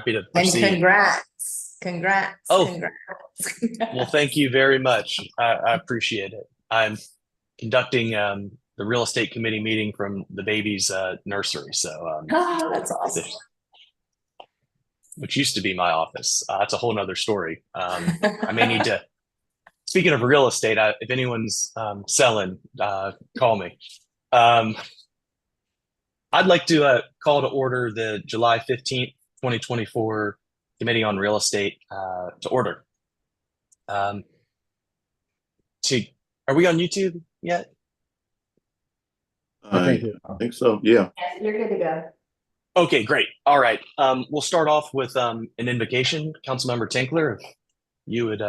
happy to And proceed. congrats. Oh, well, thank you very much. I appreciate it. I'm conducting the real estate committee meeting from the baby's nursery. So, Oh, that's awesome. which used to be my office. That's a whole nother story. I may need to, speaking of real estate, if anyone's selling, call me. Um, I'd like to call to order the July 15th, 2024 Committee on Real Estate to order. To, are we on YouTube yet? I think so. Yeah. Yes, you're good to go. Okay, great. All right. We'll start off with an invocation. Councilmember Tinkler, if you would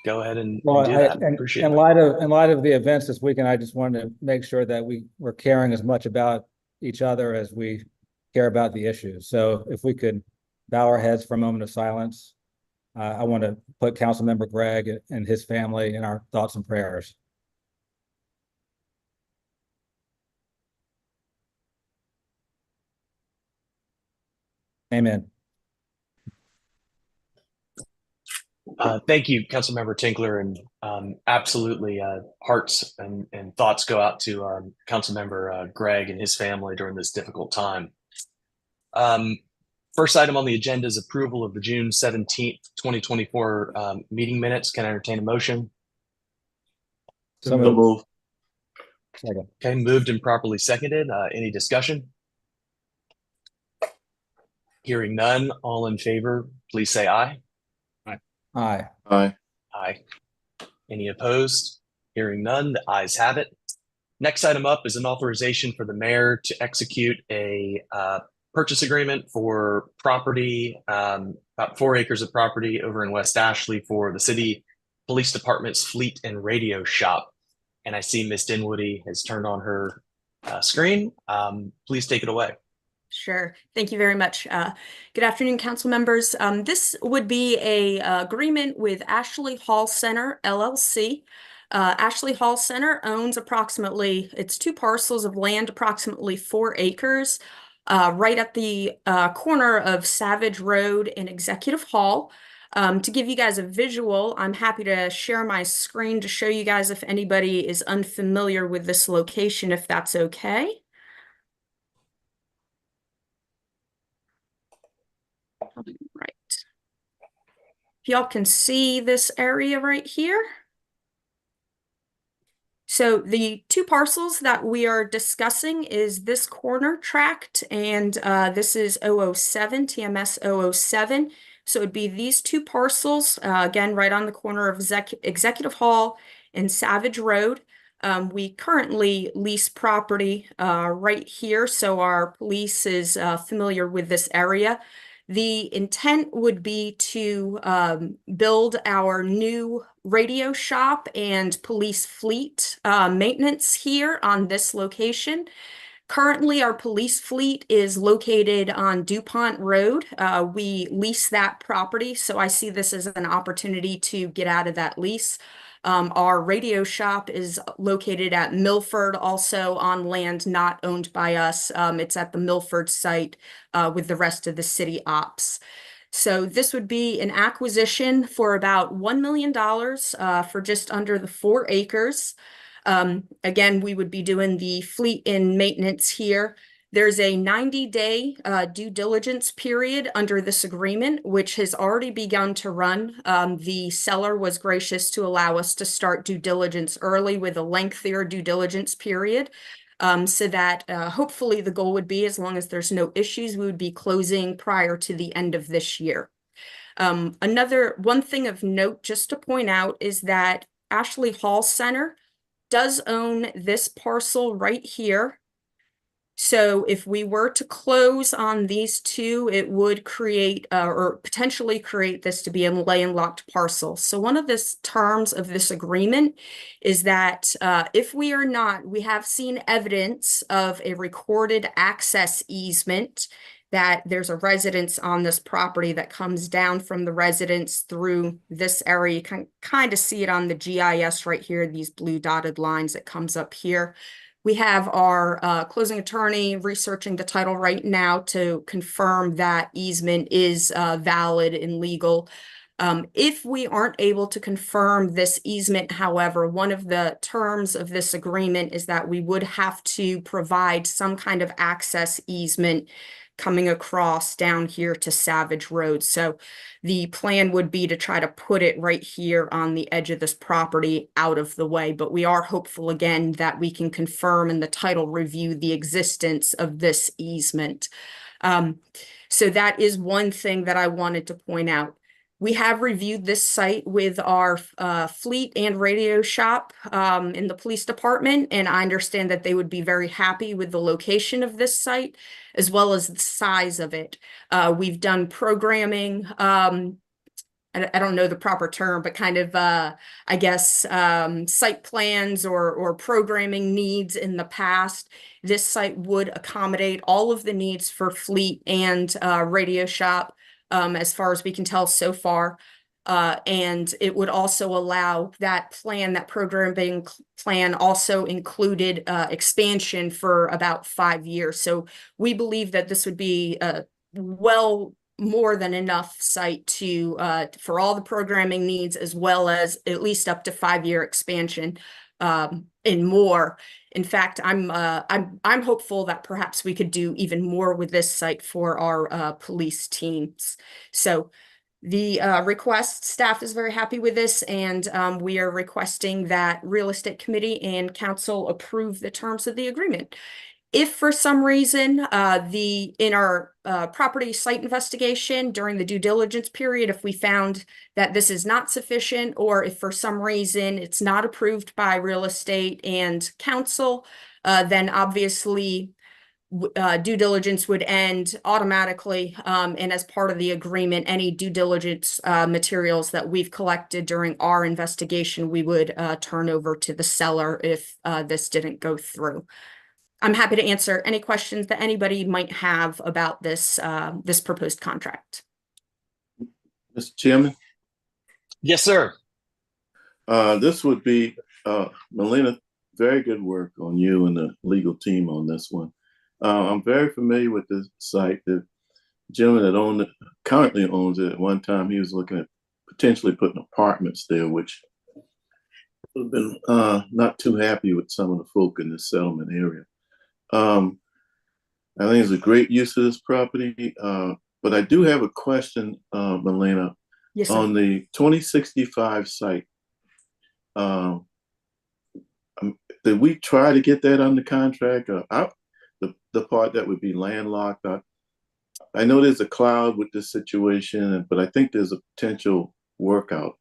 go ahead and do that. Appreciate it. In light of the events this weekend, I just wanted to make sure that we're caring as much about each other as we care about the issues. So if we could bow our heads for a moment of silence, I want to put Councilmember Gregg and his family in our thoughts and prayers. Amen. Thank you, Councilmember Tinkler, and absolutely hearts and thoughts go out to Councilmember Gregg and his family during this difficult time. First item on the agenda is approval of the June 17th, 2024 meeting minutes. Can I entertain a motion? So moved. Okay, moved and properly seconded. Any discussion? Hearing none, all in favor, please say aye. Aye. Aye. Aye. Any opposed? Hearing none, the ayes have it. Next item up is an authorization for the mayor to execute a purchase agreement for property, about 4 acres of property over in West Ashley for the city police department's fleet and radio shop. And I see Miss Dinwoody has turned on her screen. Please take it away. Sure. Thank you very much. Good afternoon, council members. This would be a agreement with Ashley Hall Center, LLC. Ashley Hall Center owns it's 2 parcels of land, approximately 4 acres, right at the corner of Savage Road and Executive Hall. To give you guys a visual, I'm happy to share my screen to show you guys if anybody is unfamiliar with this location, if that's okay. Right. If y'all can see this area right here. So the 2 parcels that we are discussing is this corner tract, and this is 007, TMS 007. So it'd be these 2 parcels, again, right on the corner of Executive Hall and Savage Road. We currently lease property right here, so our police is familiar with this area. The intent would be to build our new radio shop and police fleet maintenance here on this location. Currently, our police fleet is located on DuPont Road. We lease that property, so I see this as an opportunity to get out of that lease. Our radio shop is located at Milford, also on land not owned by us. It's at the Milford site with the rest of the city ops. So this would be an acquisition for about $1 million for just under the 4 acres. Again, we would be doing the fleet and maintenance here. There's a 90-day due diligence period under this agreement, which has already begun to run. The seller was gracious to allow us to start due diligence early with a lengthier due diligence period, so that hopefully the goal would be, as long as there's no issues, we would be closing prior to the end of this year. Another one thing of note just to point out is that Ashley Hall Center does own this parcel right here. So if we were to close on these 2, it would create or potentially create this to be a landlocked parcel. So one of the terms of this agreement is that if we have seen evidence of a recorded access easement, that there's a residence on this property that comes down from the residence through this area. You can kind of see it on the GIS right here, these blue dotted lines that comes up here. We have our closing attorney researching the title right now to confirm that easement is valid and legal. If we aren't able to confirm this easement, however, one of the terms of this agreement is that we would have to provide some kind of access easement coming across down here to Savage Road. So the plan would be to try to put it right here on the edge of this property out of the way. But we are hopeful again that we can confirm in the title review the existence of this easement. So that is one thing that I wanted to point out. We have reviewed this site with our fleet and radio shop in the police department, and I understand that they would be very happy with the location of this site as well as the size of it. We've done programming. I don't know the proper term, but kind of, I guess, site plans or programming needs in the past. This site would accommodate all of the needs for fleet and radio shop. As far as we can tell so far. And it would also allow that plan, that programming plan also included expansion for about 5 years. So we believe that this would be well more than enough site to for all the programming needs, as well as at least up to 5-year expansion and more. In fact, I'm hopeful that perhaps we could do even more with this site for our police teams. So the request, staff is very happy with this, and we are requesting that Real Estate Committee and Council approve the terms of the agreement. If for some reason in our property site investigation during the due diligence period, if we found that this is not sufficient, or if for some reason it's not approved by real estate and council, then obviously due diligence would end automatically. And as part of the agreement, any due diligence materials that we've collected during our investigation, we would turn over to the seller if this didn't go through. I'm happy to answer any questions that anybody might have about this this proposed contract. Mr. Chairman, Yes, sir. this would be, Melina, very good work on you and the legal team on this one. I'm very familiar with this site. The gentleman that currently owns it, at one time he was looking at potentially putting apartments there, which would have been not too happy with some of the folk in this settlement area. I think it's a great use of this property, but I do have a question, Melina. Yes, sir. On the 2065 site. Did we try to get that under contract? The part that would be landlocked. I know there's a cloud with this situation, but I think there's a potential workout.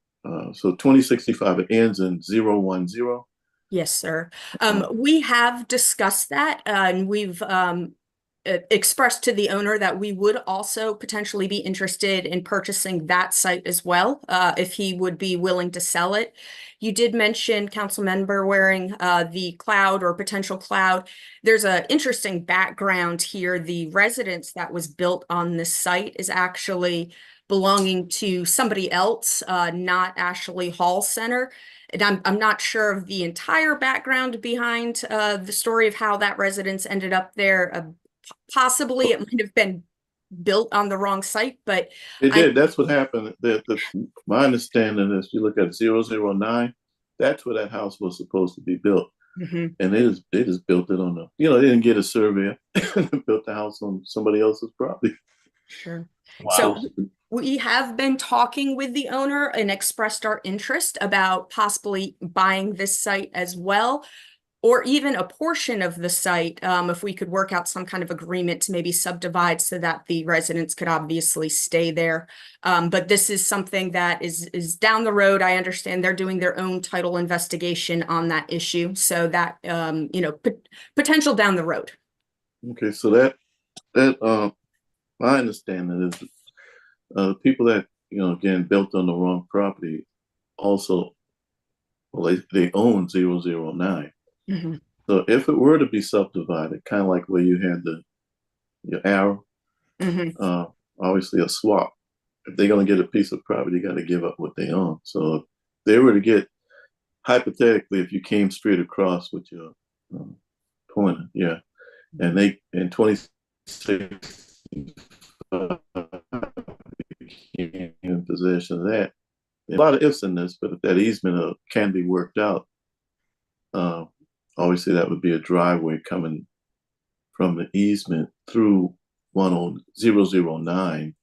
So 2065, it ends in 010. Yes, sir. We have discussed that, and we've expressed to the owner that we would also potentially be interested in purchasing that site as well, if he would be willing to sell it. You did mention, Councilmember Waring, the cloud or potential cloud. There's an interesting background here. The residence that was built on this site is actually belonging to somebody else, not Ashley Hall Center. And I'm not sure of the entire background behind the story of how that residence ended up there. Possibly it might have been built on the wrong site, but it did. That's what happened. My understanding is, you look at 009, that's where that house was supposed to be built. Mm-hmm. And they just built it on they didn't get a surveyor, built the house on somebody else's property. Sure. Wow. So we have been talking with the owner and expressed our interest about possibly buying this site as well, or even a portion of the site, if we could work out some kind of agreement to maybe subdivide so that the residents could obviously stay there. But this is something that is down the road. I understand they're doing their own title investigation on that issue. So that, potential down the road. Okay, so that my understanding is people that, again, built on the wrong property also, well, they own 009. Mm-hmm. So if it were to be subdivided, kind of like where you had your arrow, Mm-hmm. Obviously a swap. If they're going to get a piece of property, you got to give up what they own. So if they were to get, hypothetically, if you came straight across with your corner, yeah. And they, in 26, became in possession of that. A lot of ifs in this, but if that easement can be worked out, obviously that would be a driveway coming from the easement through 10009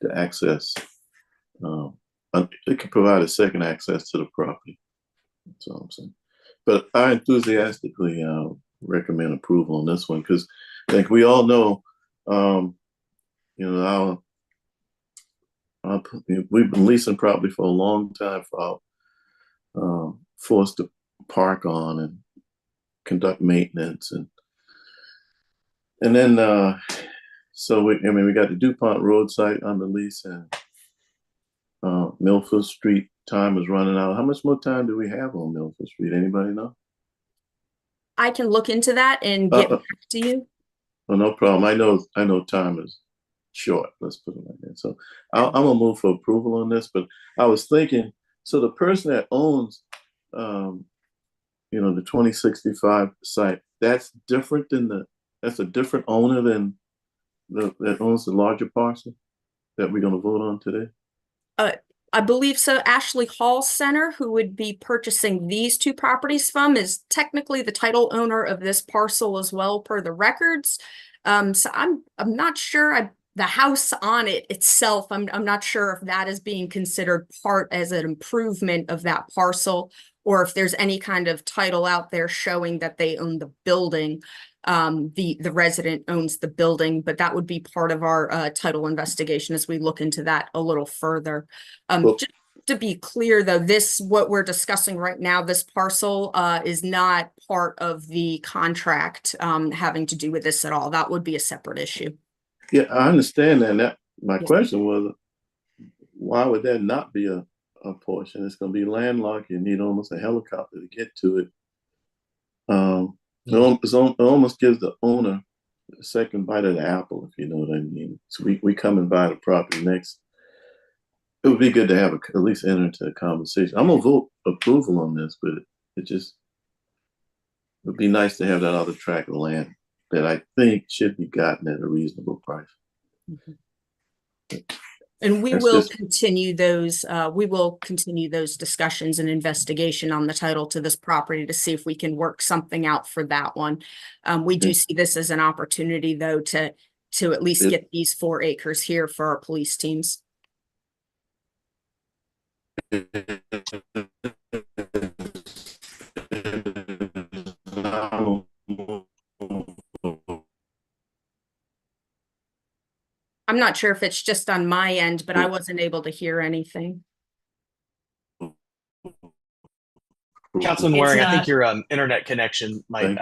to access. It could provide a second access to the property. That's all I'm saying. But I enthusiastically recommend approval on this one because I think we all know, we've been leasing property for a long time for us to park on and conduct maintenance and then so we got the DuPont Road site on the lease and Milford Street time is running out. How much more time do we have on Milford Street? Anybody know? I can look into that and get back to you. Oh, no problem. I know time is short. Let's put it like that. So I'm gonna move for approval on this. But I was thinking, so the person that owns, the 2065 site, that's different than that's a different owner than that owns the larger parcel that we're gonna vote on today. I believe so. Ashley Hall Center, who would be purchasing these two properties from, is technically the title owner of this parcel as well, per the records. So I'm not sure. The house on it itself, I'm not sure if that is being considered part as an improvement of that parcel, or if there's any kind of title out there showing that they own the building. The resident owns the building, but that would be part of our title investigation as we look into that a little further. Just to be clear though, what we're discussing right now, this parcel is not part of the contract having to do with this at all. That would be a separate issue. Yeah, I understand that. My question was, why would that not be a portion? It's going to be landlocked. You need almost a helicopter to get to it. It almost gives the owner a second bite of the apple, if you know what I mean. So we come and buy the property next. It would be good to have at least enter into a conversation. I'm gonna vote approval on this, but it would be nice to have that other tract of land that I think should be gotten at a reasonable price. Mm-hmm. And we will continue those discussions and investigation on the title to this property to see if we can work something out for that one. We do see this as an opportunity though to at least get these 4 acres here for our police teams. I'm not sure if it's just on my end, but I wasn't able to hear anything. Councilman Waring, I think your internet connection might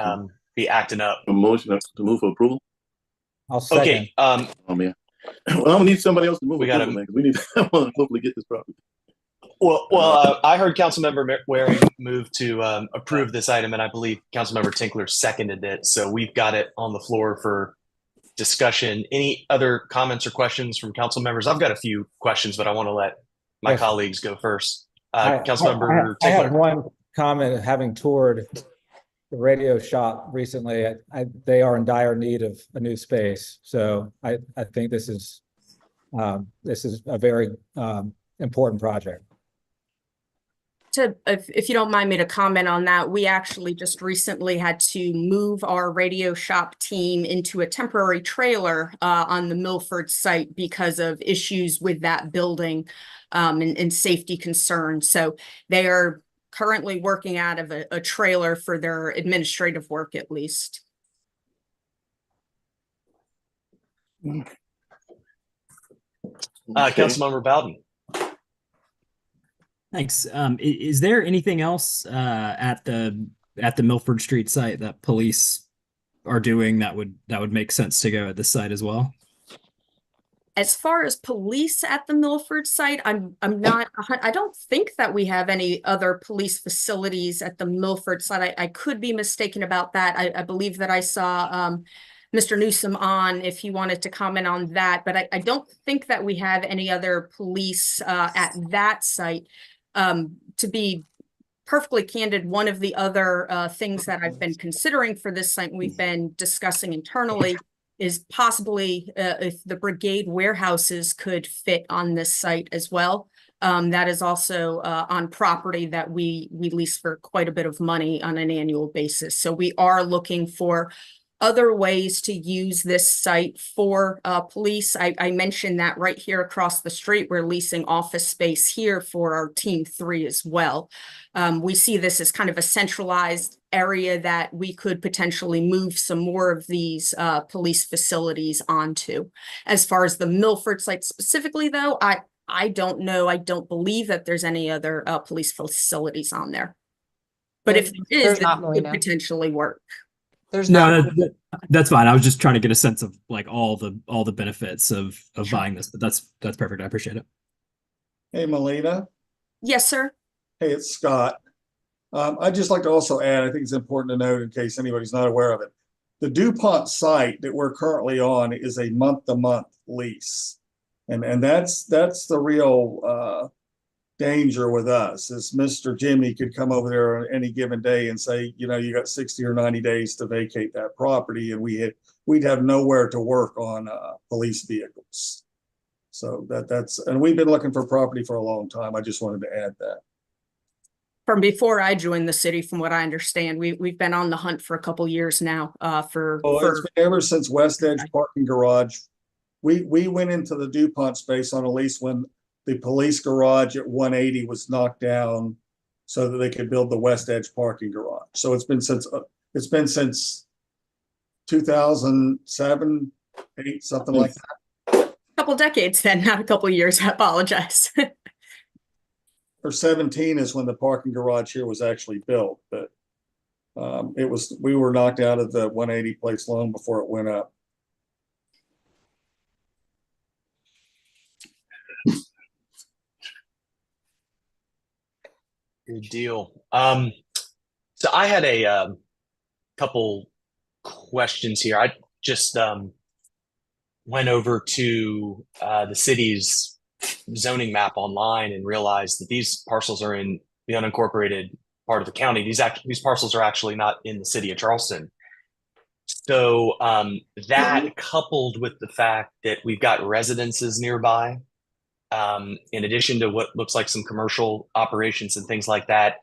be acting up. A motion to move for approval. I'll second. Okay. Oh man. Well, I'm gonna need somebody else to move. We need to hopefully get this property. Well, I heard Councilmember Waring move to approve this item, and I believe Councilmember Tinkler seconded it. So we've got it on the floor for discussion. Any other comments or questions from council members? I've got a few questions, but I want to let my colleagues go first. Councilmember I have Tinkler. one comment. Having toured the radio shop recently, they are in dire need of a new space. So I think this is a very important project. If you don't mind me to comment on that, we actually just recently had to move our radio shop team into a temporary trailer on the Milford site because of issues with that building and safety concerns. So they are currently working out of a trailer for their administrative work, at least. Councilmember Bowden. Thanks. Is there anything else at the Milford Street site that police are doing that would make sense to go at this site as well? As far as police at the Milford site, I don't think that we have any other police facilities at the Milford site. I could be mistaken about that. I believe that I saw Mr. Newsom on if he wanted to comment on that, but I don't think that we have any other police at that site. To be perfectly candid, one of the other things that I've been considering for this site, we've been discussing internally, is possibly if the brigade warehouses could fit on this site as well. That is also on property that we lease for quite a bit of money on an annual basis. So we are looking for other ways to use this site for police. I mentioned that right here across the street, we're leasing office space here for our Team 3 as well. We see this as kind of a centralized area that we could potentially move some more of these police facilities onto. As far as the Milford site specifically, though, I don't know. I don't believe that there's any other police facilities on there. But if there is, There's this not, could Melina. potentially work. There's No, not. that's fine. I was just trying to get a sense of like all the benefits of Sure. buying this, but that's perfect. I appreciate it. Hey, Melina. Yes, sir. Hey, it's Scott. I'd just like to also add, I think it's important to note in case anybody's not aware of it. The DuPont site that we're currently on is a month-to-month lease. And that's the real danger with us is Mr. Jimmy could come over there on any given day and say, you know, you got 60 or 90 days to vacate that property, and we'd have nowhere to work on police vehicles. So and we've been looking for property for a long time. I just wanted to add that. From before I joined the city, from what I understand, we've been on the hunt for a couple years now. It's been ever since West Edge Parking Garage. We went into the DuPont space on a lease when the police garage at 180 was knocked down so that they could build the West Edge Parking Garage. So it's been since 2007, 8, something like that. A couple decades then, not a couple years. I apologize. Or 17 is when the parking garage here was actually built, but we were knocked out of the 180 place long before it went up. Good deal. So I had a couple questions here. I just went over to the city's zoning map online and realized that these parcels are in the unincorporated part of the county. These parcels are actually not in the city of Charleston. So that coupled with the fact that we've got residences nearby, in addition to what looks like some commercial operations and things like that,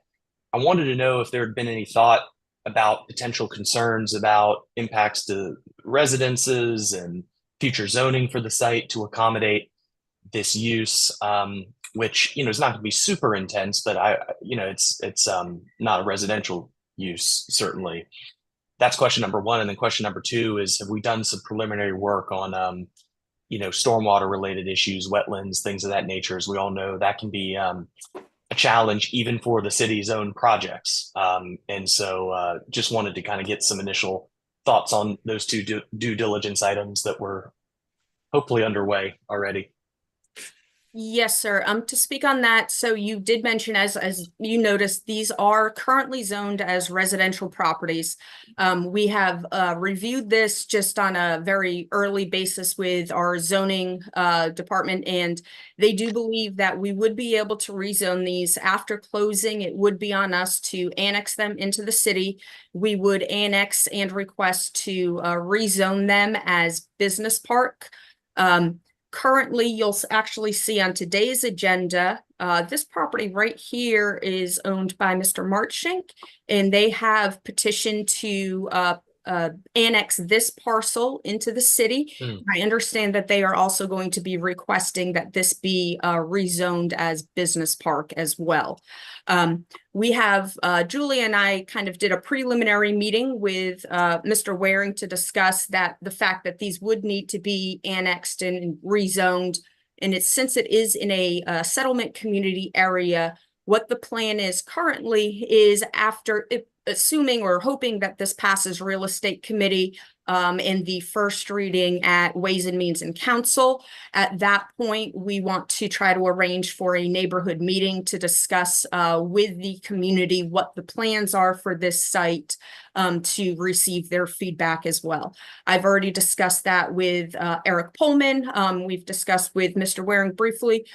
I wanted to know if there had been any thought about potential concerns about impacts to residences and future zoning for the site to accommodate this use, which, you know, is not going to be super intense, but it's not a residential use, certainly. That's question number one. And then question number two is, have we done some preliminary work on, stormwater related issues, wetlands, things of that nature? As we all know, that can be a challenge even for the city's own projects. And so just wanted to kind of get some initial thoughts on those two due diligence items that were hopefully underway already. Yes, sir. To speak on that, so you did mention, as you noticed, these are currently zoned as residential properties. We have reviewed this just on a very early basis with our zoning department, and they do believe that we would be able to rezone these after closing. It would be on us to annex them into the city. We would annex and request to rezone them as business park. Currently, you'll actually see on today's agenda, this property right here is owned by Mr. Marchink, and they have petitioned to annex this parcel into the city. I understand that they are also going to be requesting that this be rezoned as business park as well. We have, Julie and I kind of did a preliminary meeting with Mr. Waring to discuss the fact that these would need to be annexed and rezoned. And since it is in a settlement community area, what the plan is currently is assuming or hoping that this passes real estate committee in the first reading at Ways and Means and Council. At that point, we want to try to arrange for a neighborhood meeting to discuss with the community what the plans are for this site to receive their feedback as well. I've already discussed that with Eric Pullman. We've discussed with Mr. Waring briefly.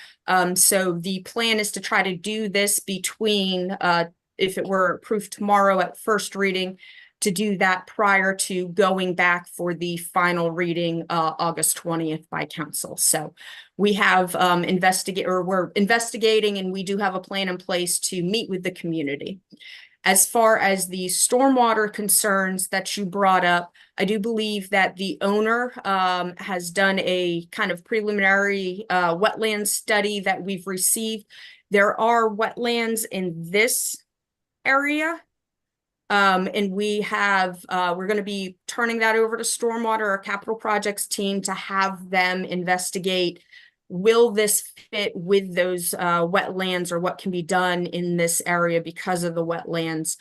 So the plan is to try to do this between if it were approved tomorrow at first reading, to do that prior to going back for the final reading, August 20th by council. So we have we're investigating, and we do have a plan in place to meet with the community. As far as the stormwater concerns that you brought up, I do believe that the owner has done a kind of preliminary wetland study that we've received. There are wetlands in this area. And we're going to be turning that over to Stormwater, our capital projects team, to have them investigate, will this fit with those wetlands, or what can be done in this area because of the wetlands.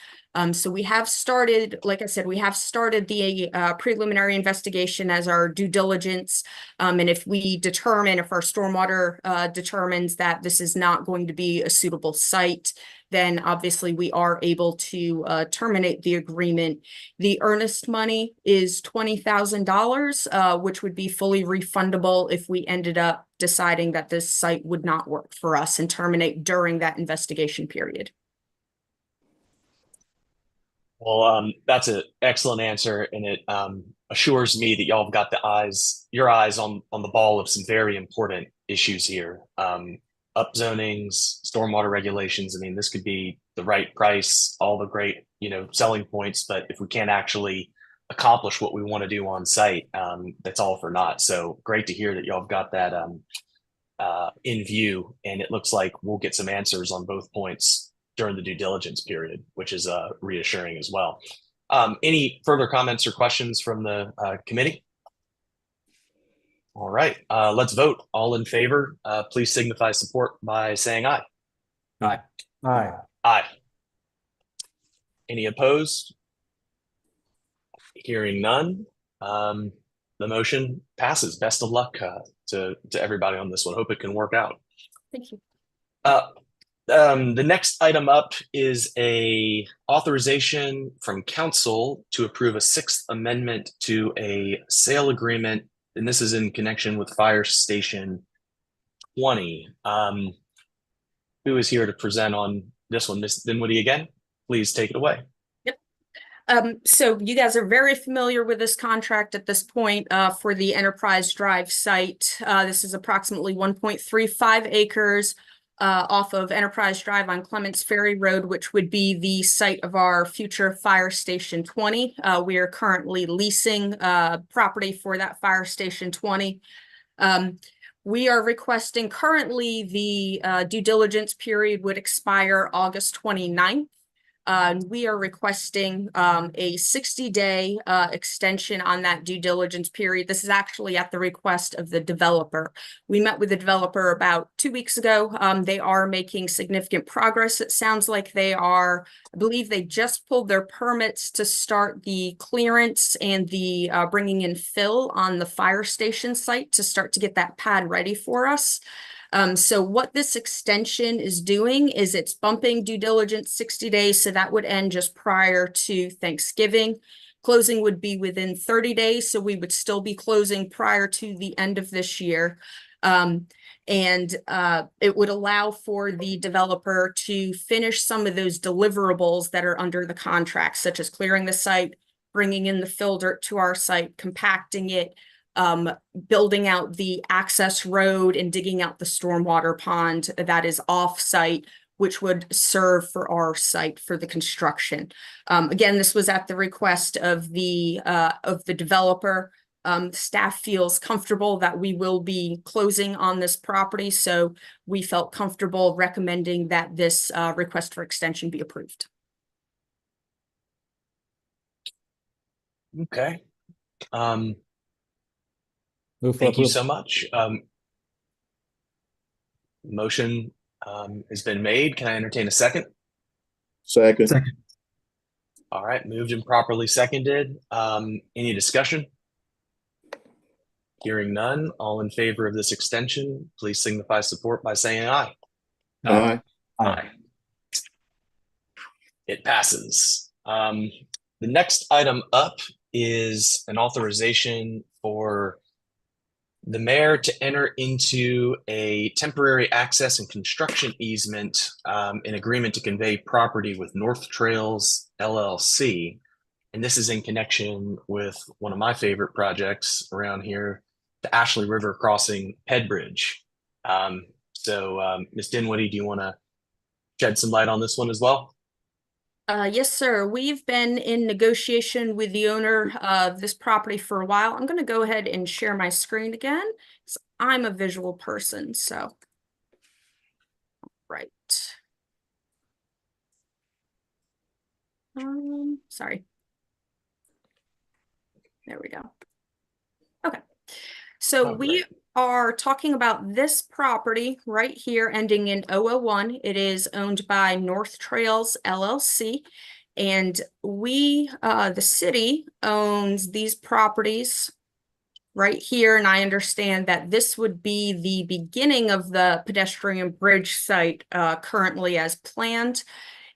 So we have started, like I said, we have started the preliminary investigation as our due diligence. And if we determine, if our stormwater determines that this is not going to be a suitable site, then obviously we are able to terminate the agreement. The earnest money is $20,000, which would be fully refundable if we ended up deciding that this site would not work for us and terminate during that investigation period. Well, that's an excellent answer, and it assures me that y'all have got your eyes on the ball of some very important issues here. Upzonings, stormwater regulations. I mean, this could be the right price, all the great, selling points, but if we can't actually accomplish what we want to do on site, that's all for naught. So great to hear that y'all have got that in view, and it looks like we'll get some answers on both points during the due diligence period, which is reassuring as well. Any further comments or questions from the committee? All right, let's vote. All in favor, please signify support by saying aye. Aye. Aye. Aye. Any opposed? Hearing none, the motion passes. Best of luck to everybody on this one. Hope it can work out. Thank you. The next item up is a authorization from council to approve a sixth amendment to a sale agreement, and this is in connection with Fire Station 20. Who is here to present on this one? Ms. Dinwiddie again, please take it away. So you guys are very familiar with this contract at this point for the Enterprise Drive site. This is approximately 1.35 acres off of Enterprise Drive on Clements Ferry Road, which would be the site of our future Fire Station 20. We are currently leasing property for that Fire Station 20. We are requesting, currently the due diligence period would expire August 29th. We are requesting a 60-day extension on that due diligence period. This is actually at the request of the developer. We met with the developer about 2 weeks ago. They are making significant progress. It sounds like they are, I believe they just pulled their permits to start the clearance and the bringing in fill on the fire station site to start to get that pad ready for us. So what this extension is doing is it's bumping due diligence 60 days. So that would end just prior to Thanksgiving. Closing would be within 30 days. So we would still be closing prior to the end of this year. It would allow for the developer to finish some of those deliverables that are under the contract, such as clearing the site, bringing in the fill dirt to our site, compacting it, building out the access road and digging out the stormwater pond that is off-site, which would serve for our site for the construction. Again, this was at the request of the developer. Staff feels comfortable that we will be closing on this property, so we felt comfortable recommending that this request for extension be approved. Okay. Move for Thank you approval. so much. Motion has been made. Can I entertain a second? Second. Second. All right, moved and properly seconded. Any discussion? Hearing none, all in favor of this extension, please signify support by saying aye. Aye. Aye. It passes. The next item up is an authorization for the mayor to enter into a temporary access and construction easement in agreement to convey property with North Trails LLC. And this is in connection with one of my favorite projects around here, the Ashley River Crossing Head Bridge. Ms. Dinwiddie, do you want to shed some light on this one as well? Yes, sir. We've been in negotiation with the owner of this property for a while. I'm going to go ahead and share my screen again. I'm a visual person, so. Right. Sorry. There we go. Okay. So we are talking about this property right here ending in 001. It is owned by North Trails LLC. And we, the city, owns these properties right here. And I understand that this would be the beginning of the pedestrian bridge site currently as planned.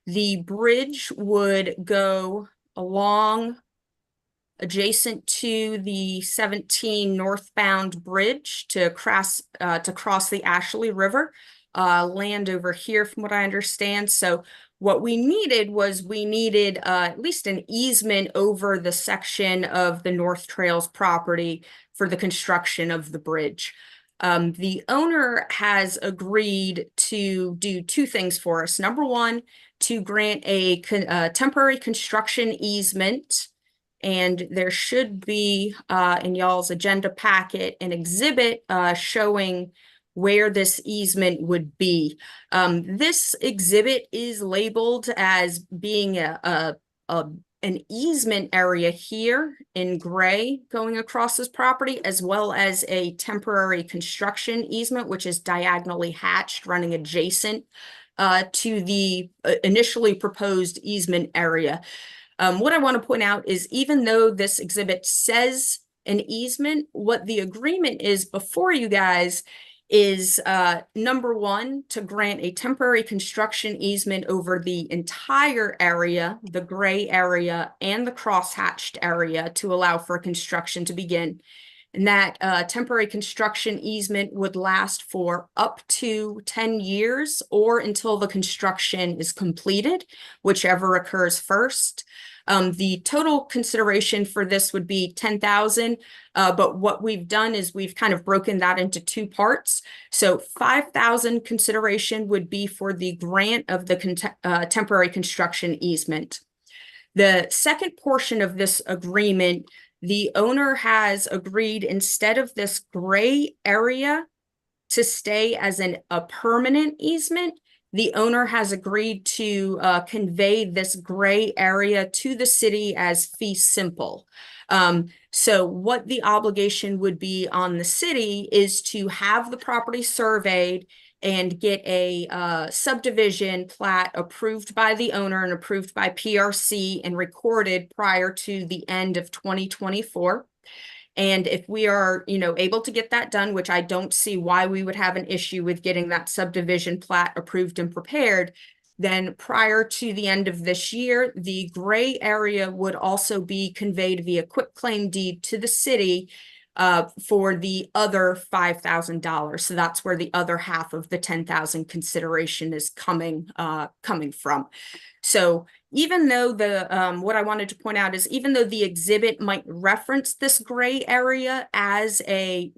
The bridge would go along adjacent to the 17 northbound bridge to cross the Ashley River, land over here from what I understand. So what we needed was at least an easement over the section of the North Trails property for the construction of the bridge. The owner has agreed to do two things for us. Number one, to grant a temporary construction easement. And there should be in y'all's agenda packet an exhibit showing where this easement would be. This exhibit is labeled as being an easement area here in gray going across this property, as well as a temporary construction easement, which is diagonally hatched running adjacent to the initially proposed easement area. What I want to point out is even though this exhibit says an easement, what the agreement is before you guys is number one, to grant a temporary construction easement over the entire area, the gray area and the crosshatched area, to allow for construction to begin. And that temporary construction easement would last for up to 10 years or until the construction is completed, whichever occurs first. The total consideration for this would be $10,000, but what we've done is we've kind of broken that into two parts. So $5,000 consideration would be for the grant of the temporary construction easement. The second portion of this agreement, the owner has agreed, instead of this gray area to stay as a permanent easement, the owner has agreed to convey this gray area to the city as fee simple. So what the obligation would be on the city is to have the property surveyed and get a subdivision plat approved by the owner and approved by PRC and recorded prior to the end of 2024. And if we are, able to get that done, which I don't see why we would have an issue with getting that subdivision plat approved and prepared, then prior to the end of this year, the gray area would also be conveyed via quitclaim deed to the city for the other $5,000. So that's where the other half of the $10,000 consideration is coming from. So even though what I wanted to point out is even though the exhibit might reference this gray area as a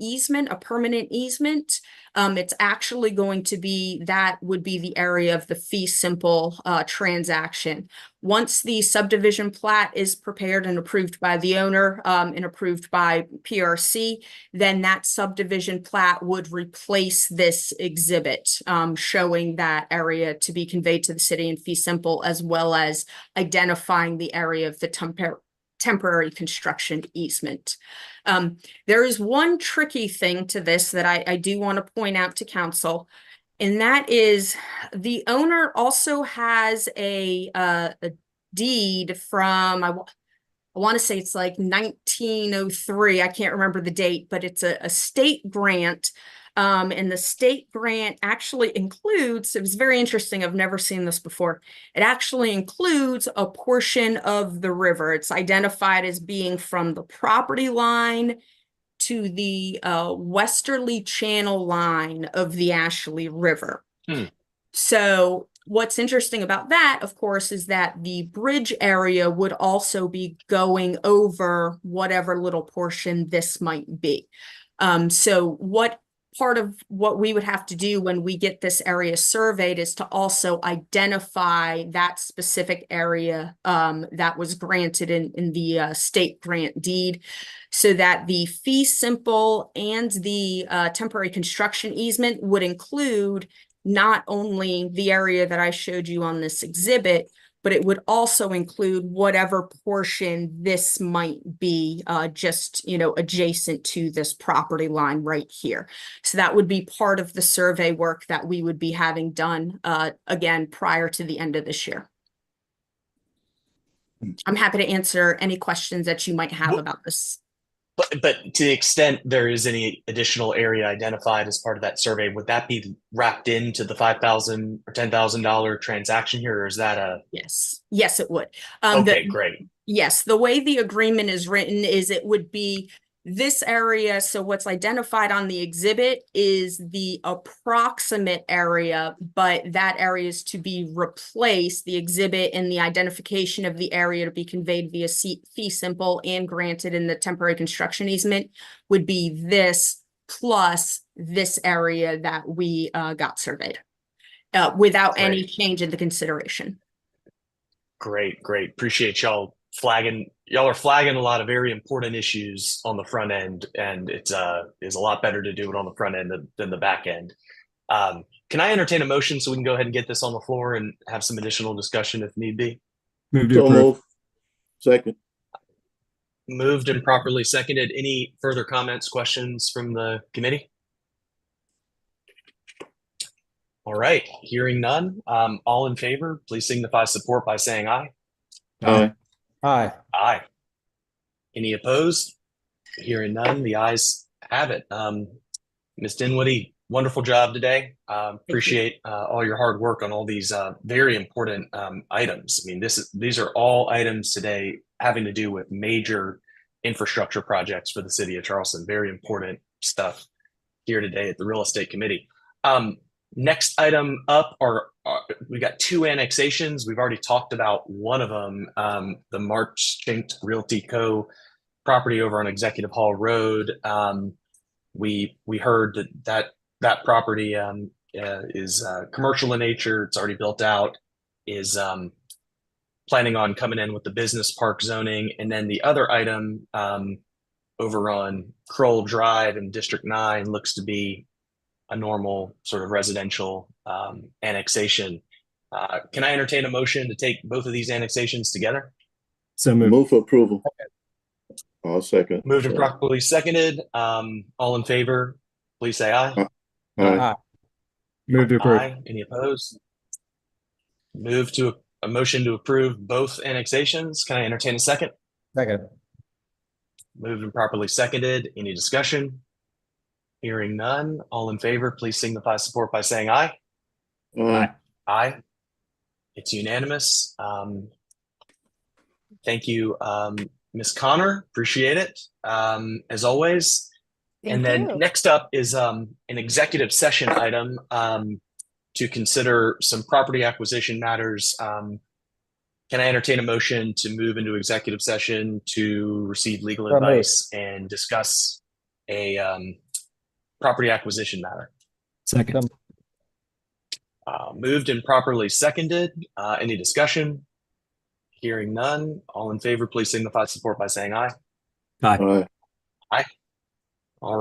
permanent easement, it's actually going to be, that would be the area of the fee simple transaction. Once the subdivision plat is prepared and approved by the owner and approved by PRC, then that subdivision plat would replace this exhibit showing that area to be conveyed to the city in fee simple, as well as identifying the area of the temporary construction easement. There is one tricky thing to this that I do want to point out to council, and that is the owner also has a deed from, I want to say it's like 1903. I can't remember the date, but it's a state grant. And the state grant actually includes, it was very interesting, I've never seen this before. It actually includes a portion of the river. It's identified as being from the property line to the westerly channel line of the Ashley River. So what's interesting about that, of course, is that the bridge area would also be going over whatever little portion this might be. So what part of what we would have to do when we get this area surveyed is to also identify that specific area that was granted in the state grant deed, so that the fee simple and the temporary construction easement would include not only the area that I showed you on this exhibit, but it would also include whatever portion this might be just, adjacent to this property line right here. So that would be part of the survey work that we would be having done again prior to the end of this year. I'm happy to answer any questions that you might have about this. But to the extent there is any additional area identified as part of that survey, would that be wrapped into the $5,000 or $10,000 transaction here, or is that a? Yes, it would. Okay, great. Yes, the way the agreement is written is it would be this area. So what's identified on the exhibit is the approximate area, but that area is to be replaced. The exhibit and the identification of the area to be conveyed via fee simple and granted in the temporary construction easement would be this plus this area that we got surveyed without any change in the consideration. Great. Appreciate y'all flagging. Y'all are flagging a lot of very important issues on the front end, and it's is a lot better to do it on the front end than the back end. Can I entertain a motion so we can go ahead and get this on the floor and have some additional discussion if need be? Move to So approve. moved. Second. Moved and properly seconded. Any further comments, questions from the committee? All right, hearing none. All in favor, please signify support by saying aye. Aye. Aye. Aye. Any opposed? Hearing none, the ayes have it. Ms. Dinwiddie, wonderful job today. Appreciate all your hard work on all these very important items. I mean, these are all items today having to do with major infrastructure projects for the city of Charleston. Very important stuff here today at the Real Estate Committee. Next item up are we got two annexations. We've already talked about one of them, the March Chink Realty Co. property over on Executive Hall Road. We heard that property is commercial in nature. It's already built out. Is planning on coming in with the business park zoning, and then the other item over on Kroll Drive in District 9 looks to be a normal sort of residential annexation. Can I entertain a motion to take both of these annexations together? So moved. Move for approval. I'll second. Moved and properly seconded. All in favor, please say aye. Aye. Move to approve. Aye. Any opposed? Move to a motion to approve both annexations. Can I entertain a second? Second. Moved and properly seconded. Any discussion? Hearing none. All in favor, please signify support by saying aye. Aye. Aye. It's unanimous. Thank you, Ms. Connor. Appreciate it, as always. And then next up is an executive session item to consider some property acquisition matters. Can I entertain a motion to move into executive session to receive legal advice and discuss a property acquisition matter? Second. Moved and properly seconded. Any discussion? Hearing none. All in favor, please signify support by saying aye. Aye. Aye. Aye.